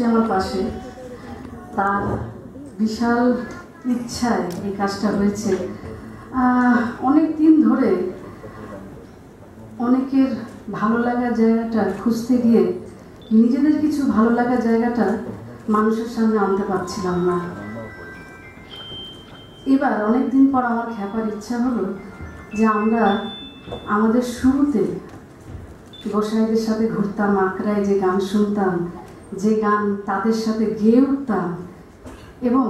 আমার পাশে তার বিশাল ইচ্ছায় এই কাজটা হয়েছে। অনেক দিন ধরে অনেকের ভালো লাগার জায়গাটা খুঁজতে গিয়ে নিজেদের কিছু ভালো লাগার জায়গাটা মানুষের সামনে আনতে পারছিলাম না। এবার অনেক দিন পর আমার খ্যাপার ইচ্ছা হলো যে আমরা আমাদের শুরুতে গোসাইদের সাথে ঘুরতাম, আকড়ায় যে গান শুনতাম, যে গান তাদের সাথে গেয়ে উঠতাম এবং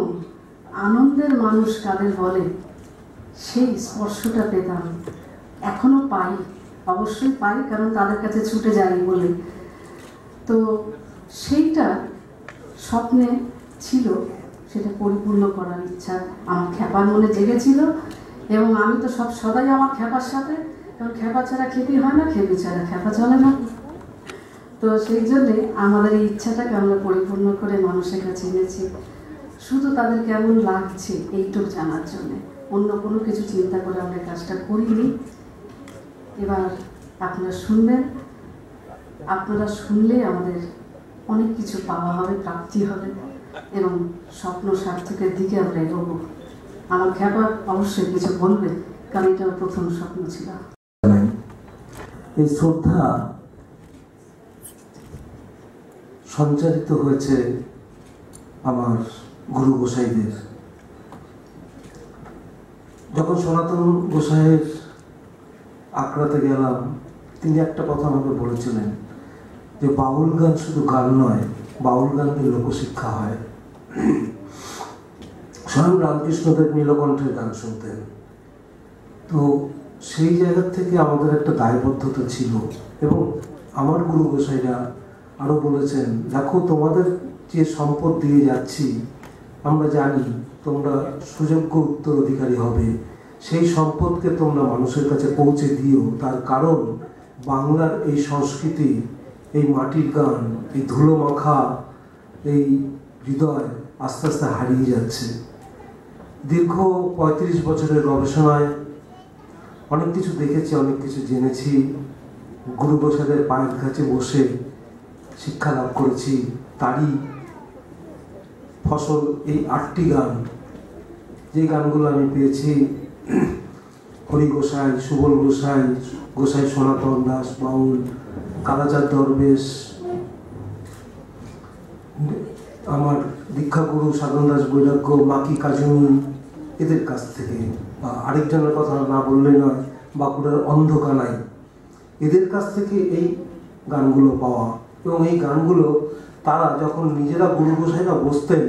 আনন্দের মানুষ কাদের বলে সেই স্পর্শটা পেতাম। এখনো পাই, অবশ্যই পাই, কারণ তাদের কাছে ছুটে যাই বলে। তো সেইটা স্বপ্নে ছিল, সেটা পরিপূর্ণ করার ইচ্ছা আমার খ্যাপার মনে জেগেছিল। এবং আমি তো সদাই আমার খ্যাপার সাথে, কারণ খ্যাপা ছাড়া খেপি হয় না, খেপি ছাড়া খ্যাপা চলে না। তো সেই জন্যে আমাদের এই ইচ্ছাটাকে আমরা পরিপূর্ণ করে মানুষের কাছে এনেছি, শুধু তাদের কেমন লাগছে এইটুকু জানার জন্যে। অন্য কোনো কিছু চিন্তা করে আমরা কাজটা করিনি। এবার আপনারা শুনবেন, আপনারা শুনলে আমাদের অনেক কিছু পাওয়া হবে, প্রাপ্তি হবে এবং স্বপ্ন সার্থকের দিকে আমরা এগোবো। আমার খ্যাপা অবশ্যই কিছু বলবে, কারণ এটা প্রথম স্বপ্ন ছিল। এই শ্রদ্ধা সঞ্চারিত হয়েছে আমার গুরু গোসাইদের। যখন সনাতন গোসাইয়ের আকড়াতে গেলাম, তিনি একটা কথা আমাকে বলেছিলেন যে বাউল গান শুধু গান নয়, বাউল গান দিয়ে লোকশিক্ষা হয়। স্বয়ং রামকৃষ্ণদেব নীলকণ্ঠের গান শুনতেন। তো সেই জায়গা থেকে আমাদের একটা দায়বদ্ধতা ছিল। এবং আমার গুরু গোসাইরা আরও বলেছেন, দেখো তোমাদের যে সম্পদ দিয়ে যাচ্ছি আমরা জানি তোমরা সুযোগ্য উত্তরাধিকারী হবে, সেই সম্পদকে তোমরা মানুষের কাছে পৌঁছে দিও। তার কারণ বাংলার এই সংস্কৃতি, এই মাটির গান, এই ধুলো মাখা এই হৃদয় আস্তে আস্তে হারিয়ে যাচ্ছে। দীর্ঘ 35 বছরের গবেষণায় অনেক কিছু দেখেছি, অনেক কিছু জেনেছি। গুরু গোসাইদের পায়ের কাছে বসে শিক্ষা লাভ করেছি। তারই ফসল এই 8টি গান, যে গানগুলো আমি পেয়েছি হরি গোসাই, সুবল গোসাই, গোসাই সনাতন দাস বাউল, কালাচাঁদ দরবেশ, আমার দীক্ষাগুরু সাধন দাস বৈরাগ্য, মাকি কাজুনি, এদের কাছ থেকে। বা আরেকজনের কথা না বললেই নয়, বাঁকুড়ার অন্ধকানাই, এদের কাছ থেকে এই গানগুলো পাওয়া। এবং এই গানগুলো তারা যখন নিজেরা গুরু গোসাইরা বসতেন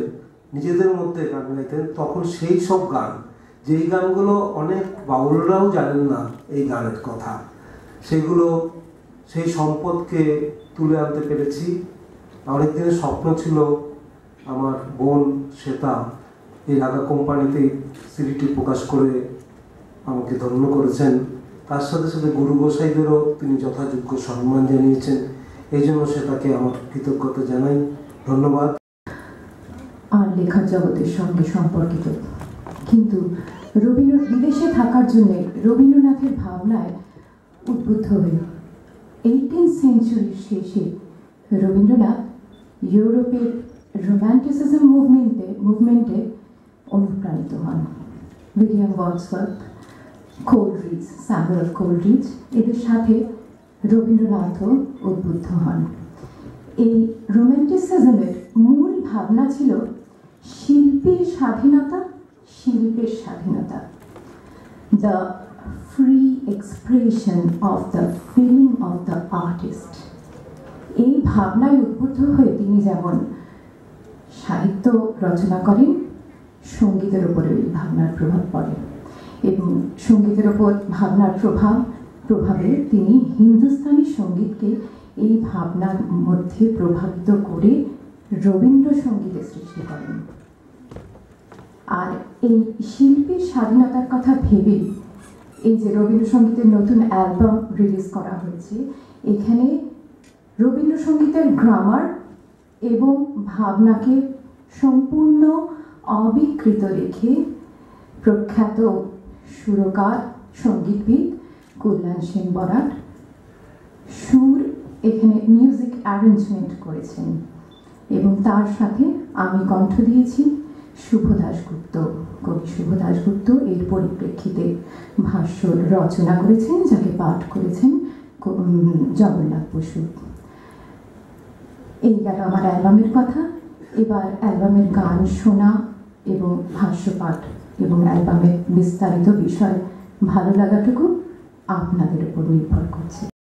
নিজেদের মধ্যে গান গাইতেন, তখন সেই সব গান, যেই গানগুলো অনেক বাউলরাও জানেন না এই গানের কথা, সেগুলো সেই সম্পদকে তুলে আনতে পেরেছি। অনেক দিনের স্বপ্ন ছিল। আমার বোন শ্বেতা এই রাগা কোম্পানিতে সিডিটি প্রকাশ করে আমাকে ধন্য করেছেন। তার সাথে সাথে গুরু গোসাইদেরও তিনি যথাযোগ্য সম্মান জানিয়েছেন। এই জন্য শ্বেতাকে আমার কৃতজ্ঞতা জানাই, ধন্যবাদ। আর লেখার জগতের সঙ্গে সম্পর্কিত, কিন্তু রবীন্দ্র বিদেশে থাকার জন্য রবীন্দ্রনাথের ভাবনায় উদ্বুদ্ধ হয়ে 18th সেঞ্চুরির শেষে রবীন্দ্রনাথ ইউরোপের রোম্যান্টিসিজম মুভমেন্টে অনুপ্রাণিত হন। William Wordsworth, Coleridge, Samuel Coleridge, এদের সাথে রবীন্দ্রনাথও উদ্বুদ্ধ হন। এই রোম্যান্টিসিজমের মূল ভাবনা ছিল শিল্পীর স্বাধীনতা, শিল্পের স্বাধীনতা, the free expression of the feeling of the artist. এই ভাবনায় উদ্বুদ্ধ হয়ে তিনি যেমন সাহিত্য রচনা করেন, সঙ্গীতের উপরে এই ভাবনার প্রভাব পড়ে এবং সঙ্গীতের ওপর ভাবনার প্রভাবে তিনি হিন্দুস্তানি সঙ্গীতকে এই ভাবনার মধ্যে প্রভাবিত করে রবীন্দ্রসঙ্গীতের সৃষ্টি করেন। আর এই শিল্পীর স্বাধীনতার কথা ভেবে এই যে রবীন্দ্রসঙ্গীতের নতুন অ্যালবাম রিলিজ করা হয়েছে, এখানে রবীন্দ্রসঙ্গীতের গ্রামার এবং ভাবনাকে সম্পূর্ণ অবিকৃত রেখে প্রখ্যাত সুরকার, সঙ্গীতবিদ কল্যাণ সেন বরাট সুর, এখানে মিউজিক অ্যারেঞ্জমেন্ট করেছেন। এবং তার সাথে আমি কণ্ঠ দিয়েছি শুভ দাশগুপ্ত। কবি শুভ দাশগুপ্ত এর পরিপ্রেক্ষিতে ভাষ্য রচনা করেছেন, যাকে পাঠ করেছেন জগন্নাথ বসু। এই গেল আমার অ্যালবামের কথা। এবার অ্যালবামের গান শোনা এবং ভাষ্য পাঠ এবং অ্যালবামের বিস্তারিত বিষয় ভালো লাগাটুকু আপনাদের উপর নির্ভর করছে।